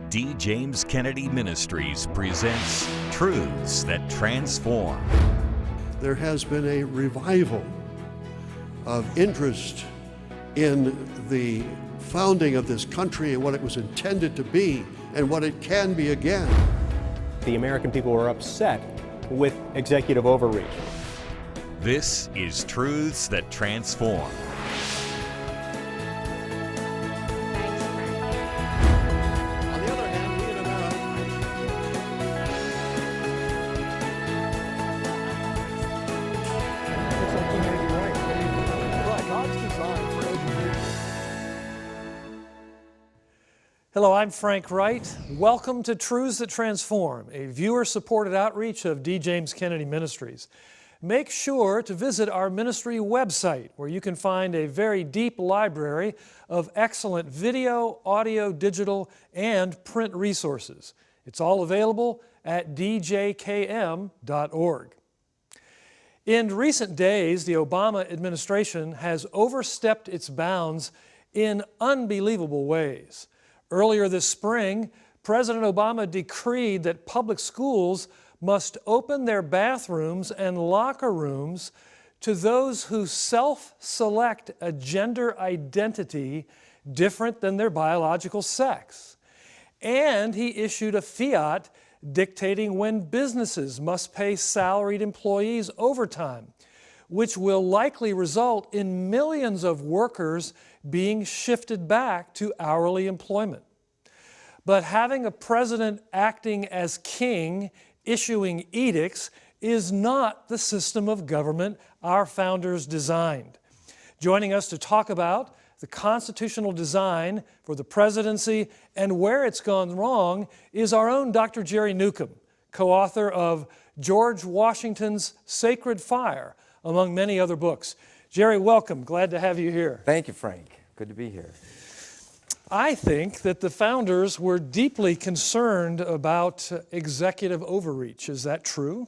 D. James Kennedy Ministries presents Truths That Transform. There has been a revival of interest in the founding of this country and what it was intended to be and what it can be again. The American people were upset with executive overreach. This is Truths That Transform. On the other hand, we in Hello, I'm Frank Wright. Welcome to Truths That Transform, a viewer-supported outreach of D. James Kennedy Ministries. Make sure to visit our ministry website, where you can find a very deep library of excellent video, audio, digital, and print resources. It's all available at djkm.org. In recent days, the Obama administration has overstepped its bounds in unbelievable ways. Earlier this spring, President Obama decreed that public schools must open their bathrooms and locker rooms to those who self-select a gender identity different than their biological sex. And he issued a fiat dictating when businesses must pay salaried employees overtime, which will likely result in millions of workers being shifted back to hourly employment. But having a president acting as king, issuing edicts, is not the system of government our founders designed. Joining us to talk about the constitutional design for the presidency and where it's gone wrong is our own Dr. Jerry Newcomb, co-author of George Washington's Sacred Fire, among many other books. Jerry, welcome. Glad to have you here. Thank you, Frank. Good to be here. I think that the founders were deeply concerned about executive overreach. Is that true?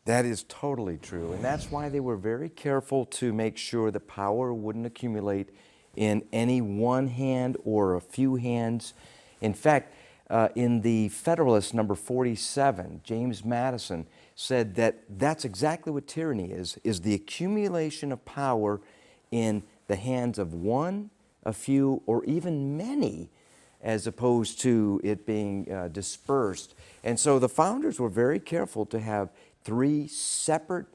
That is totally true, and that's why they were very careful to make sure that power wouldn't accumulate in any one hand or a few hands. In fact, in the Federalist number 47, James Madison said that that's exactly what tyranny is the accumulation of power in the hands of one, a few, or even many, as opposed to it being dispersed. And so the founders were very careful to have three separate,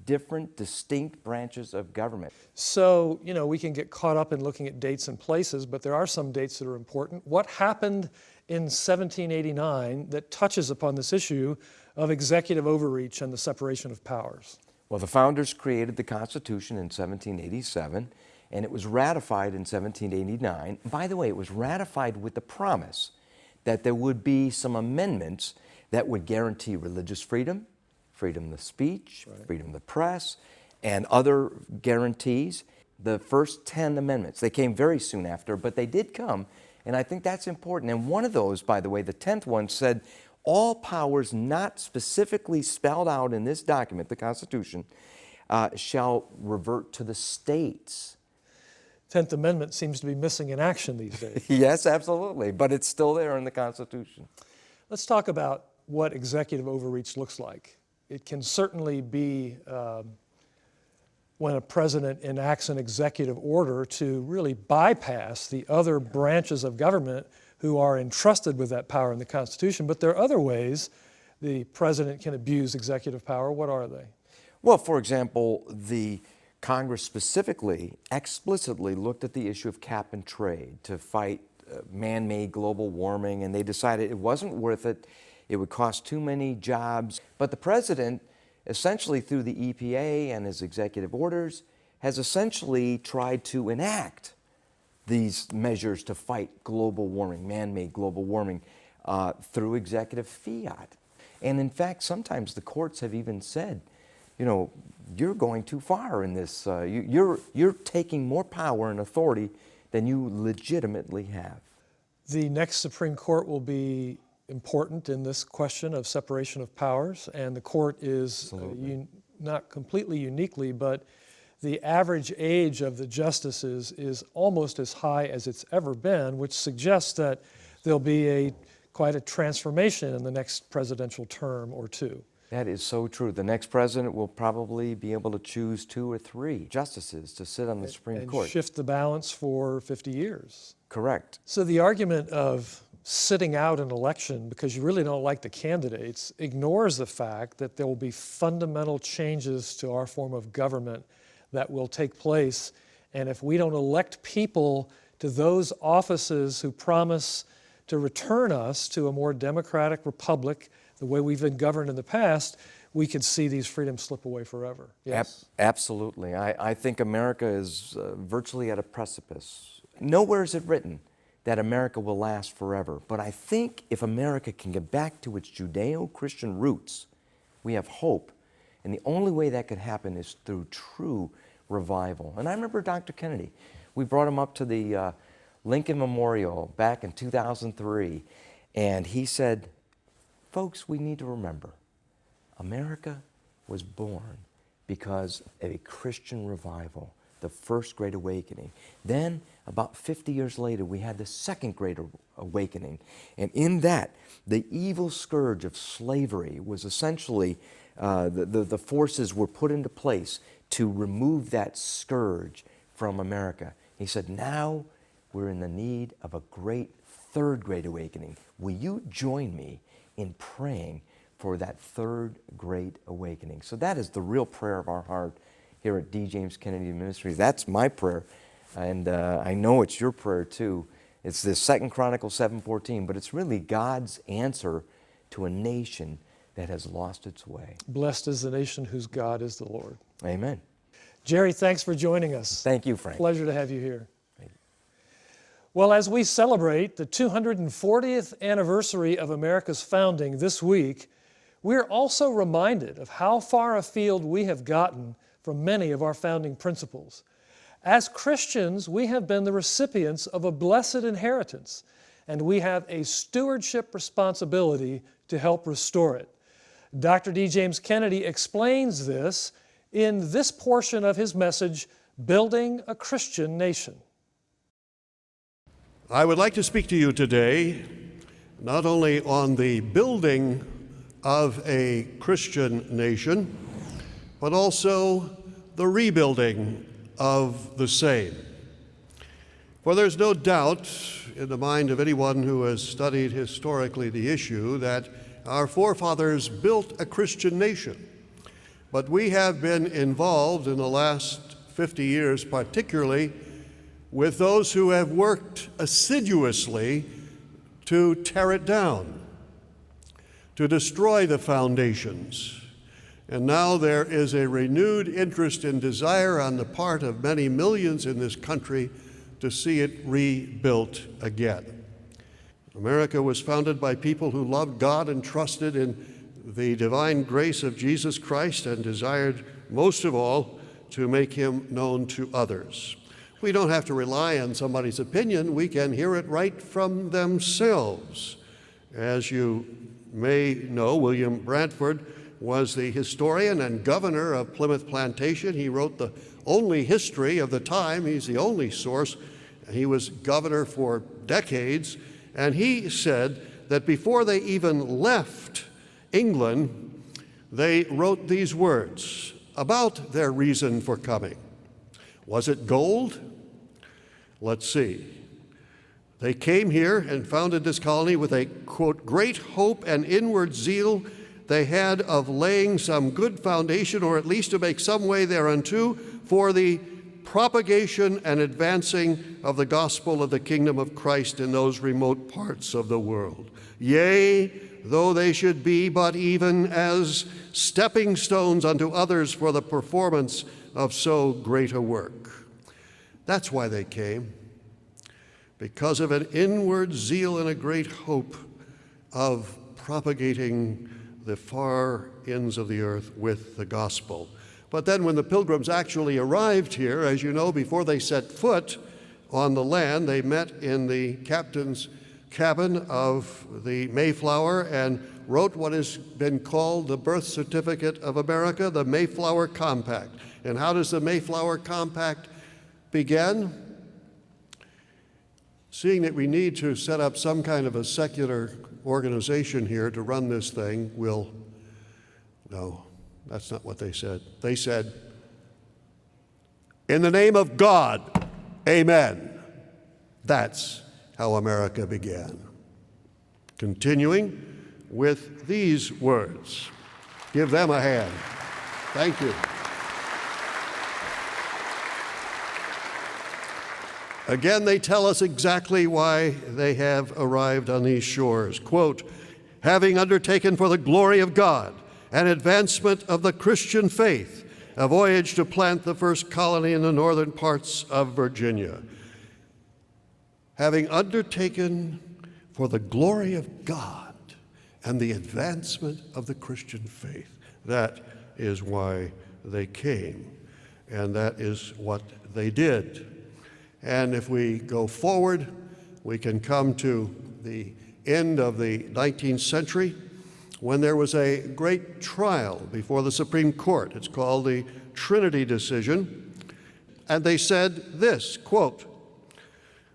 different, distinct branches of government. So, we can get caught up in looking at dates and places, but there are some dates that are important. What happened in 1789 that touches upon this issue of executive overreach and the separation of powers? Well, the founders created the Constitution in 1787, and it was ratified in 1789. By the way, it was ratified with the promise that there would be some amendments that would guarantee religious freedom, freedom of speech, freedom of the press, and other guarantees. The first 10 amendments, they came very soon after, but they did come, and I think that's important. And one of those, by the way, the 10th one, said all powers not specifically spelled out in this document, the Constitution, shall revert to the states. 10th Amendment seems to be missing in action these days. Yes, absolutely, but it's still there in the Constitution. Let's talk about what executive overreach looks like. It can certainly be when a president enacts an executive order to really bypass the other branches of government who are entrusted with that power in the Constitution. But there are other ways the president can abuse executive power. What are they? Well, for example, the Congress specifically, explicitly looked at the issue of cap and trade to fight man-made global warming, and they decided it wasn't worth it. It would cost too many jobs. But the president, essentially through the EPA and his executive orders, has essentially tried to enact these measures to fight global warming, man-made global warming, through executive fiat. And in fact, sometimes the courts have even said, you're going too far in this. You're taking more power and authority than you legitimately have. The next Supreme Court will be important in this question of separation of powers, and the court is not completely uniquely, but the average age of the justices is almost as high as it's ever been, which suggests that there'll be a quite a transformation in the next presidential term or two. That is so true. The next president will probably be able to choose 2 or 3 justices to sit on the Supreme Court. And shift the balance for 50 years. Correct. So the argument of sitting out an election because you really don't like the candidates ignores the fact that there will be fundamental changes to our form of government that will take place. And if we don't elect people to those offices who promise to return us to a more democratic republic, the way we've been governed in the past, we could see these freedoms slip away forever. Yes. Absolutely. I think America is virtually at a precipice. Nowhere is it written that America will last forever. But I think if America can get back to its Judeo-Christian roots, we have hope. And the only way that could happen is through true revival. And I remember Dr. Kennedy. We brought him up to the Lincoln Memorial back in 2003, and he said, folks, we need to remember, America was born because of a Christian revival, the first Great Awakening. Then, about 50 years later, we had the Second Great Awakening. And in that, the evil scourge of slavery was essentially, the forces were put into place to remove that scourge from America. He said, now we're in the need of a great Third Great Awakening. Will you join me in praying for that Third Great Awakening? So that is the real prayer of our heart here at D. James Kennedy Ministries. That's my prayer, and I know it's your prayer too. It's the 2 Chronicles 7:14, but it's really God's answer to a nation that has lost its way. Blessed is the nation whose God is the Lord. Amen. Jerry, thanks for joining us. Thank you, Frank. Pleasure to have you here. Well, as we celebrate the 240th anniversary of America's founding this week, we're also reminded of how far afield we have gotten from many of our founding principles. As Christians, we have been the recipients of a blessed inheritance, and we have a stewardship responsibility to help restore it. Dr. D. James Kennedy explains this in this portion of his message, Building a Christian Nation. I would like to speak to you today not only on the building of a Christian nation, but also the rebuilding of the same. For there's no doubt in the mind of anyone who has studied historically the issue that our forefathers built a Christian nation. But we have been involved in the last 50 years, particularly with those who have worked assiduously to tear it down, to destroy the foundations. And now there is a renewed interest and desire on the part of many millions in this country to see it rebuilt again. America was founded by people who loved God and trusted in the divine grace of Jesus Christ and desired most of all to make him known to others. We don't have to rely on somebody's opinion. We can hear it right from themselves. As you may know, William Bradford was the historian and governor of Plymouth Plantation. He wrote the only history of the time. He's the only source. He was governor for decades, and he said that before they even left England, they wrote these words about their reason for coming. Was it gold? Let's see. They came here and founded this colony with a, quote, great hope and inward zeal they had of laying some good foundation, or at least to make some way thereunto, for the propagation and advancing of the gospel of the kingdom of Christ in those remote parts of the world. Yea, though they should be but even as stepping stones unto others for the performance of so great a work. That's why they came, because of an inward zeal and a great hope of propagating the far ends of the earth with the gospel. But then when the pilgrims actually arrived here, as you know, before they set foot on the land, they met in the captain's cabin of the Mayflower and wrote what has been called the birth certificate of America, the Mayflower Compact. And how does the Mayflower Compact begin? Seeing that we need to set up some kind of a secular organization here to run this thing will, no, that's not what they said. They said, in the name of God, amen. That's how America began. Continuing with these words. Give them a hand. Thank you. Again, they tell us exactly why they have arrived on these shores. Quote, having undertaken for the glory of God and advancement of the Christian faith, a voyage to plant the first colony in the northern parts of Virginia. Having undertaken for the glory of God and the advancement of the Christian faith. That is why they came, and that is what they did. And if we go forward, we can come to the end of the 19th century when there was a great trial before the Supreme Court. It's called the Trinity decision. And they said this, quote,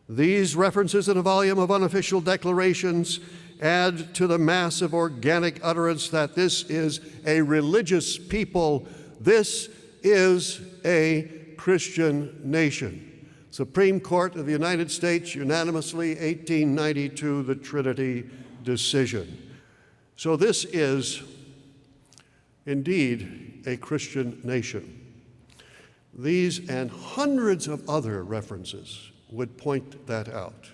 these references in a volume of unofficial declarations add to the mass of organic utterance that this is a religious people, this is a Christian nation. Supreme Court of the United States, unanimously, 1892, the Trinity decision. So this is indeed a Christian nation. These and hundreds of other references would point that out.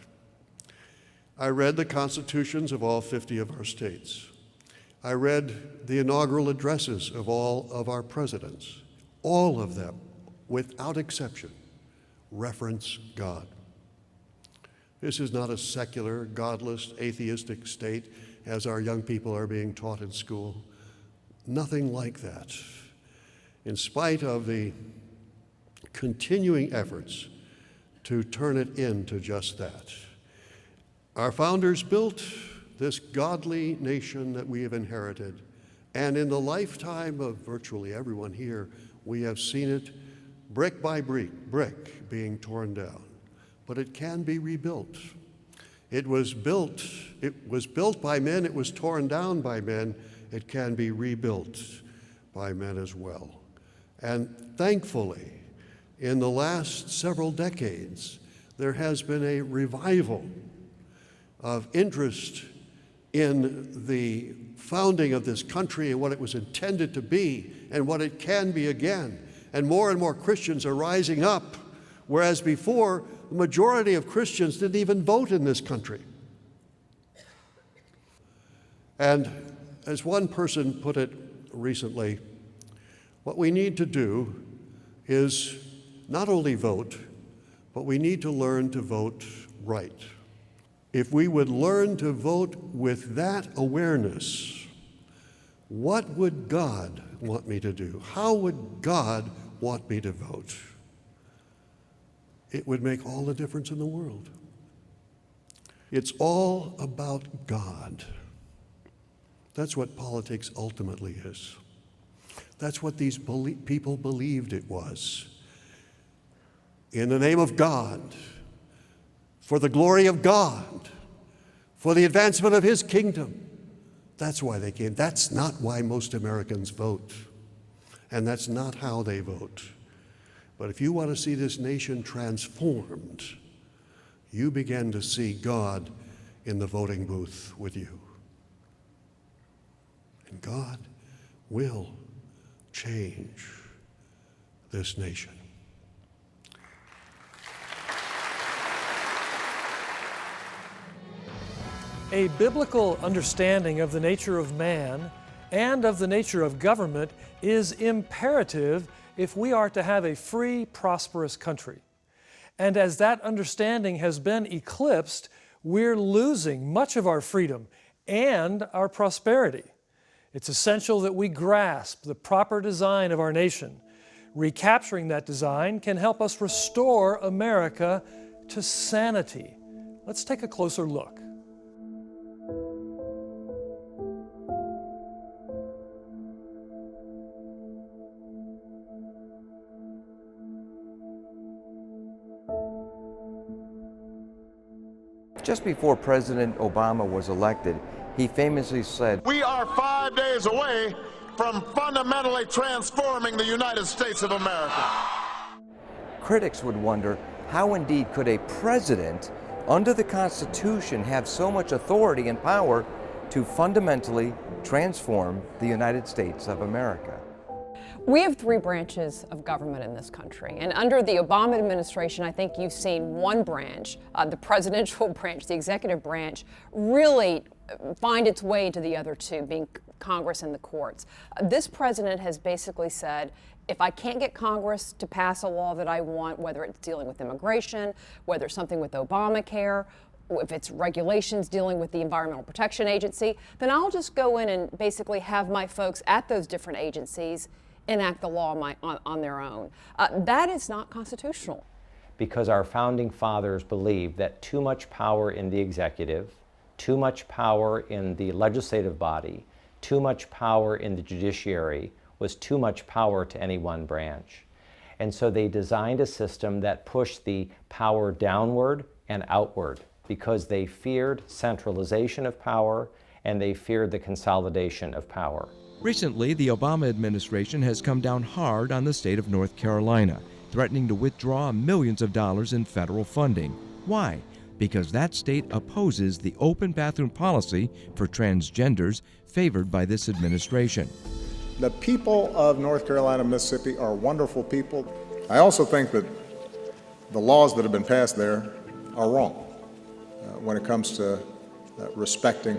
I read the constitutions of all 50 of our states. I read the inaugural addresses of all of our presidents. All of them, without exception, reference God. This is not a secular, godless, atheistic state as our young people are being taught in school. Nothing like that. In spite of the continuing efforts to turn it into just that. Our founders built this godly nation that we have inherited, and in the lifetime of virtually everyone here, we have seen it brick by brick being torn down. But it can be rebuilt. It was built by men, it was torn down by men, it can be rebuilt by men as well. And thankfully, in the last several decades, there has been a revival of interest in the founding of this country and what it was intended to be and what it can be again. And more Christians are rising up, whereas before, the majority of Christians didn't even vote in this country. And as one person put it recently, what we need to do is not only vote, but we need to learn to vote right. If we would learn to vote with that awareness, what would God want me to do? How would God want me to vote? It would make all the difference in the world. It's all about God. That's what politics ultimately is. That's what these people believed it was. In the name of God, for the glory of God, for the advancement of His kingdom. That's why they came. That's not why most Americans vote. And that's not how they vote. But if you want to see this nation transformed, you begin to see God in the voting booth with you. And God will change this nation. A biblical understanding of the nature of man and of the nature of government is imperative if we are to have a free, prosperous country. And as that understanding has been eclipsed, we're losing much of our freedom and our prosperity. It's essential that we grasp the proper design of our nation. Recapturing that design can help us restore America to sanity. Let's take a closer look. Just before President Obama was elected, he famously said, "We are 5 days away from fundamentally transforming the United States of America." Critics would wonder how indeed could a president under the Constitution have so much authority and power to fundamentally transform the United States of America. We have three branches of government in this country, and under the Obama administration, I think you've seen one branch, the presidential branch, the executive branch, really find its way into the other two, being Congress and the courts. This president has basically said, if I can't get Congress to pass a law that I want, whether it's dealing with immigration, whether it's something with Obamacare, if it's regulations dealing with the Environmental Protection Agency, then I'll just go in and basically have my folks at those different agencies enact the law on their own. That is not constitutional. Because our founding fathers believed that too much power in the executive, too much power in the legislative body, too much power in the judiciary was too much power to any one branch. And so they designed a system that pushed the power downward and outward because they feared centralization of power and they feared the consolidation of power. Recently, the Obama administration has come down hard on the state of North Carolina, threatening to withdraw millions of dollars in federal funding. Why? Because that state opposes the open bathroom policy for transgenders favored by this administration. The people of North Carolina and Mississippi are wonderful people. I also think that the laws that have been passed there are wrong when it comes to respecting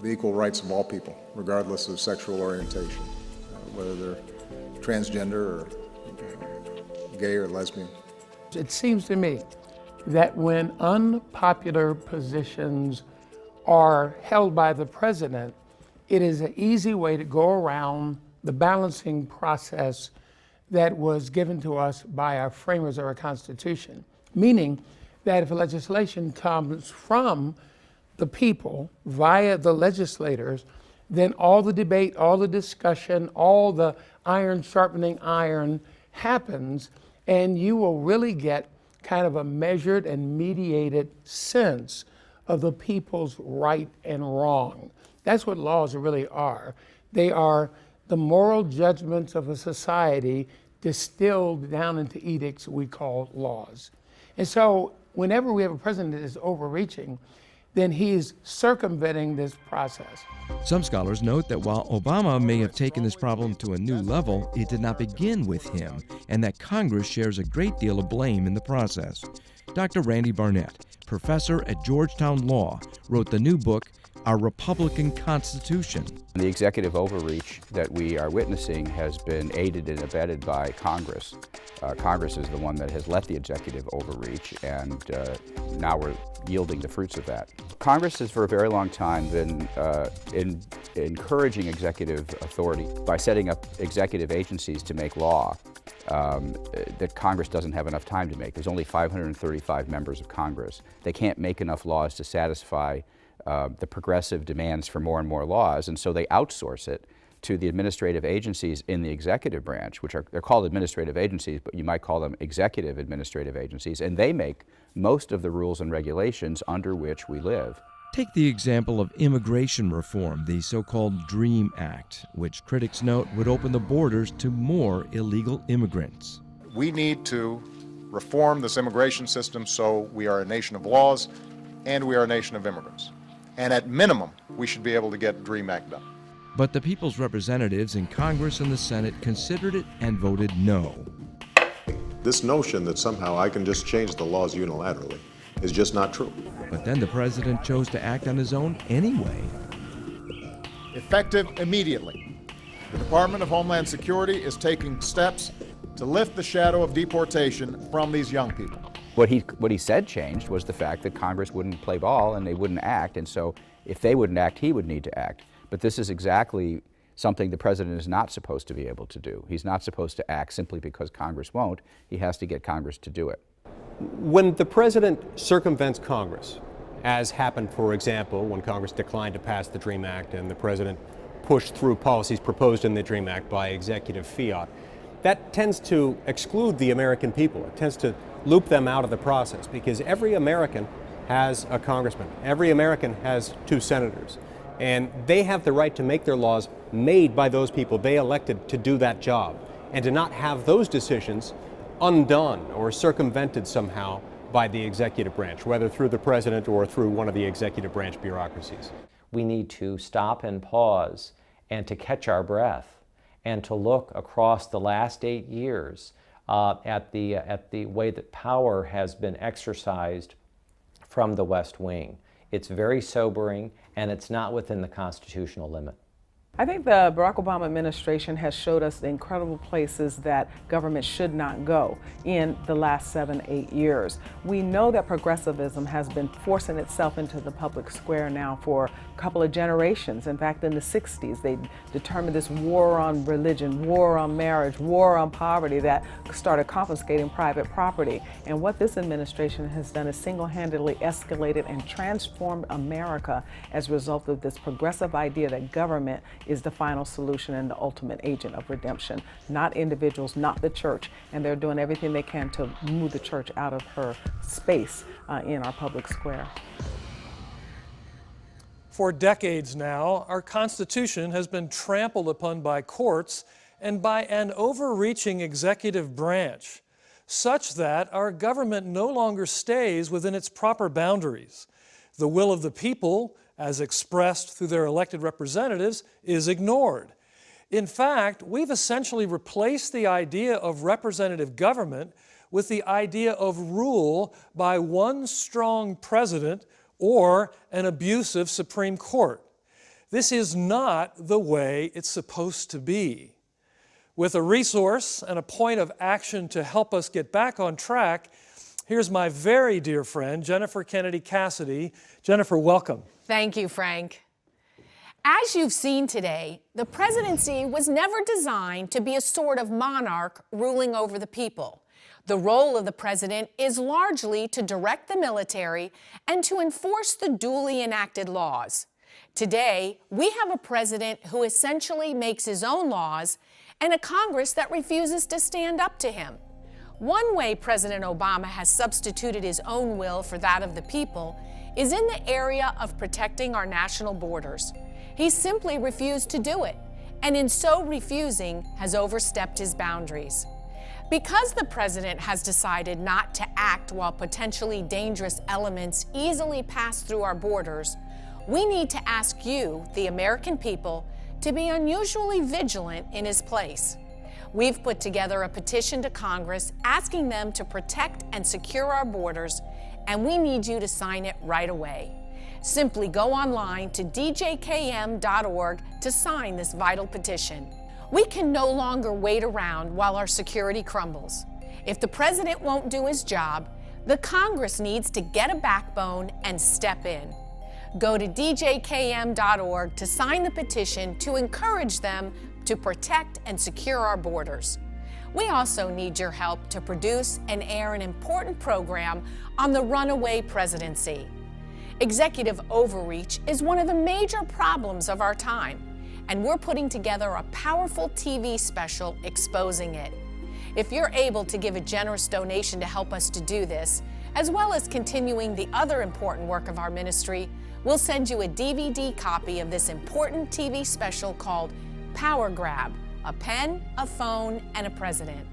the equal rights of all people, regardless of sexual orientation, whether they're transgender or gay or lesbian. It seems to me that when unpopular positions are held by the president, it is an easy way to go around the balancing process that was given to us by our framers of our Constitution. Meaning that if a legislation comes from the people via the legislators, then all the debate, all the discussion, all the iron sharpening iron happens, and you will really get kind of a measured and mediated sense of the people's right and wrong. That's what laws really are. They are the moral judgments of a society distilled down into edicts we call laws. And so whenever we have a president that is overreaching, then he's circumventing this process. Some scholars note that while Obama may have taken this problem to a new level, it did not begin with him, and that Congress shares a great deal of blame in the process. Dr. Randy Barnett, professor at Georgetown Law, wrote the new book, Our Republican Constitution. The executive overreach that we are witnessing has been aided and abetted by Congress. Congress is the one that has let the executive overreach, and now we're yielding the fruits of that. Congress has for a very long time been encouraging executive authority by setting up executive agencies to make law that Congress doesn't have enough time to make. There's only 535 members of Congress. They can't make enough laws to satisfy the progressive demands for more and more laws, and so they outsource it to the administrative agencies in the executive branch, they're called administrative agencies, but you might call them executive administrative agencies, and they make most of the rules and regulations under which we live. Take the example of immigration reform, the so-called DREAM Act, which critics note would open the borders to more illegal immigrants. We need to reform this immigration system so we are a nation of laws and we are a nation of immigrants. And at minimum, we should be able to get DREAM Act done. But the people's representatives in Congress and the Senate considered it and voted no. This notion that somehow I can just change the laws unilaterally is just not true. But then the president chose to act on his own anyway. Effective immediately, the Department of Homeland Security is taking steps to lift the shadow of deportation from these young people. What he said changed was the fact that Congress wouldn't play ball and they wouldn't act, and so if they wouldn't act, he would need to act. But this is exactly something the president is not supposed to be able to do. He's not supposed to act simply because Congress won't. He has to get Congress to do it. When the president circumvents Congress, as happened, for example, when Congress declined to pass the DREAM Act and the president pushed through policies proposed in the DREAM Act by executive fiat, that tends to exclude the American people. It tends to loop them out of the process because every American has a congressman. Every American has 2 senators. And they have the right to make their laws made by those people they elected to do that job, and to not have those decisions undone or circumvented somehow by the executive branch, whether through the president or through one of the executive branch bureaucracies. We need to stop and pause and to catch our breath and to look across the last 8 years at the way that power has been exercised from the West Wing. It's very sobering, and it's not within the constitutional limit. I think the Barack Obama administration has showed us the incredible places that government should not go in the last 7-8 years. We know that progressivism has been forcing itself into the public square now for a couple of generations. In fact, in the 60s, they determined this war on religion, war on marriage, war on poverty that started confiscating private property. And what this administration has done is single-handedly escalated and transformed America as a result of this progressive idea that government is the final solution and the ultimate agent of redemption, not individuals, not the church. And they're doing everything they can to move the church out of her space in our public square. For decades now, our Constitution has been trampled upon by courts and by an overreaching executive branch, such that our government no longer stays within its proper boundaries. The will of the people, as expressed through their elected representatives, is ignored. In fact, we've essentially replaced the idea of representative government with the idea of rule by one strong president or an abusive Supreme Court. This is not the way it's supposed to be. With a resource and a point of action to help us get back on track, here's my very dear friend, Jennifer Kennedy Cassidy. Jennifer, welcome. Thank you, Frank. As you've seen today, the presidency was never designed to be a sort of monarch ruling over the people. The role of the president is largely to direct the military and to enforce the duly enacted laws. Today, we have a president who essentially makes his own laws and a Congress that refuses to stand up to him. One way President Obama has substituted his own will for that of the people is in the area of protecting our national borders. He simply refused to do it, and in so refusing, has overstepped his boundaries. Because the president has decided not to act while potentially dangerous elements easily pass through our borders, we need to ask you, the American people, to be unusually vigilant in his place. We've put together a petition to Congress asking them to protect and secure our borders, and we need you to sign it right away. Simply go online to djkm.org to sign this vital petition. We can no longer wait around while our security crumbles. If the president won't do his job, the Congress needs to get a backbone and step in. Go to djkm.org to sign the petition to encourage them to protect and secure our borders. We also need your help to produce and air an important program on the runaway presidency. Executive overreach is one of the major problems of our time, and we're putting together a powerful TV special exposing it. If you're able to give a generous donation to help us to do this, as well as continuing the other important work of our ministry, we'll send you a DVD copy of this important TV special called Power Grab, a pen, a phone, and a president.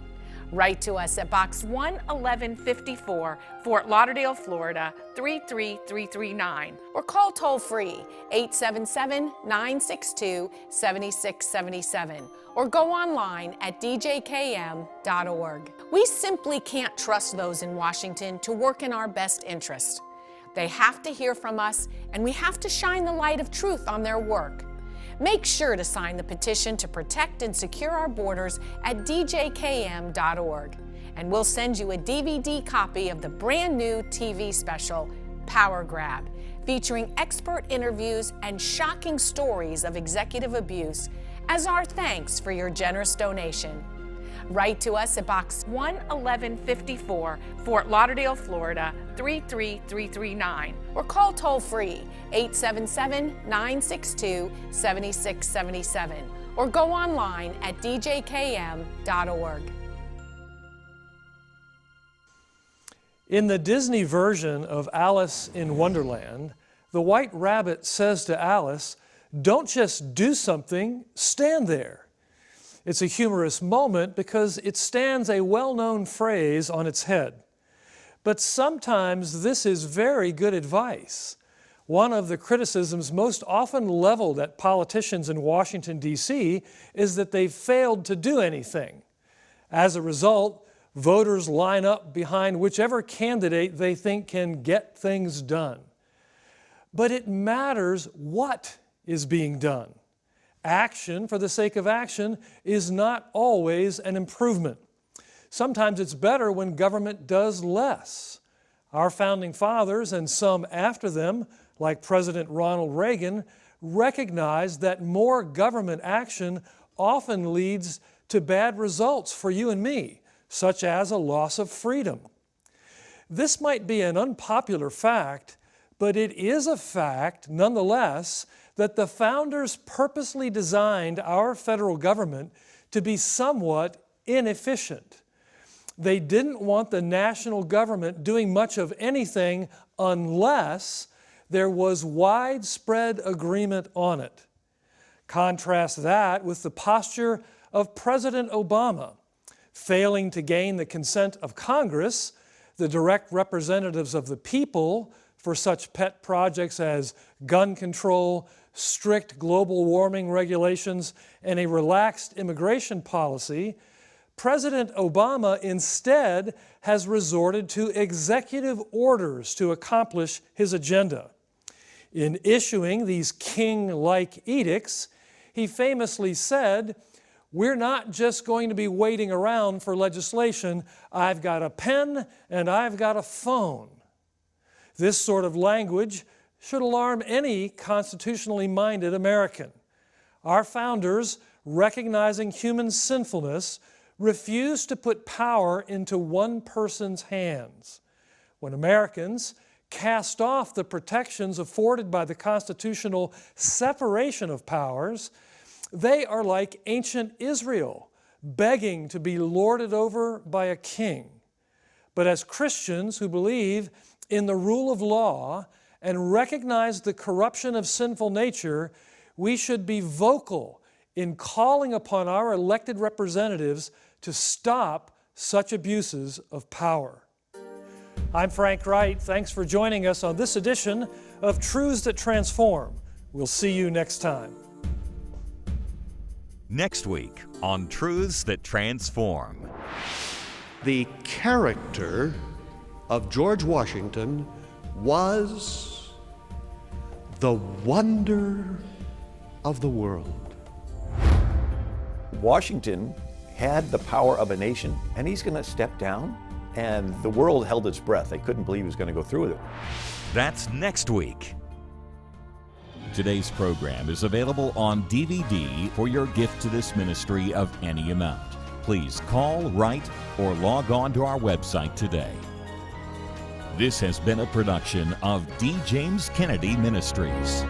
Write to us at Box 11154, Fort Lauderdale, Florida 33339, or call toll-free 877-962-7677, or go online at djkm.org. We simply can't trust those in Washington to work in our best interest. They have to hear from us, and we have to shine the light of truth on their work. Make sure to sign the petition to protect and secure our borders at djkm.org, and we'll send you a DVD copy of the brand new TV special, Power Grab, featuring expert interviews and shocking stories of executive abuse as our thanks for your generous donation. Write to us at Box 11154, Fort Lauderdale, Florida 33339, or call toll-free 877-962-7677, or go online at djkm.org. In the Disney version of Alice in Wonderland, the White Rabbit says to Alice, "Don't just do something, stand there." It's a humorous moment because it stands a well-known phrase on its head. But sometimes this is very good advice. One of the criticisms most often leveled at politicians in Washington, D.C. is that they've failed to do anything. As a result, voters line up behind whichever candidate they think can get things done. But it matters what is being done. Action for the sake of action is not always an improvement. Sometimes it's better when government does less. Our founding fathers and some after them, like President Ronald Reagan, recognized that more government action often leads to bad results for you and me, such as a loss of freedom. This might be an unpopular fact, but it is a fact, nonetheless, that the founders purposely designed our federal government to be somewhat inefficient. They didn't want the national government doing much of anything unless there was widespread agreement on it. Contrast that with the posture of President Obama, failing to gain the consent of Congress, the direct representatives of the people, for such pet projects as gun control, strict global warming regulations, and a relaxed immigration policy. President Obama instead has resorted to executive orders to accomplish his agenda. In issuing these king-like edicts, he famously said, "We're not just going to be waiting around for legislation. I've got a pen and I've got a phone." This sort of language should alarm any constitutionally minded American. Our founders, recognizing human sinfulness, refused to put power into one person's hands. When Americans cast off the protections afforded by the constitutional separation of powers, they are like ancient Israel, begging to be lorded over by a king. But as Christians who believe in the rule of law and recognize the corruption of sinful nature, we should be vocal in calling upon our elected representatives to stop such abuses of power. I'm Frank Wright. Thanks for joining us on this edition of Truths That Transform. We'll see you next time. Next week on Truths That Transform. The character of George Washington was the wonder of the world. Washington had the power of a nation, and he's going to step down, and the world held its breath. They couldn't believe he was going to go through with it. That's next week. Today's program is available on DVD for your gift to this ministry of any amount. Please call, write, or log on to our website today. This has been a production of D. James Kennedy Ministries.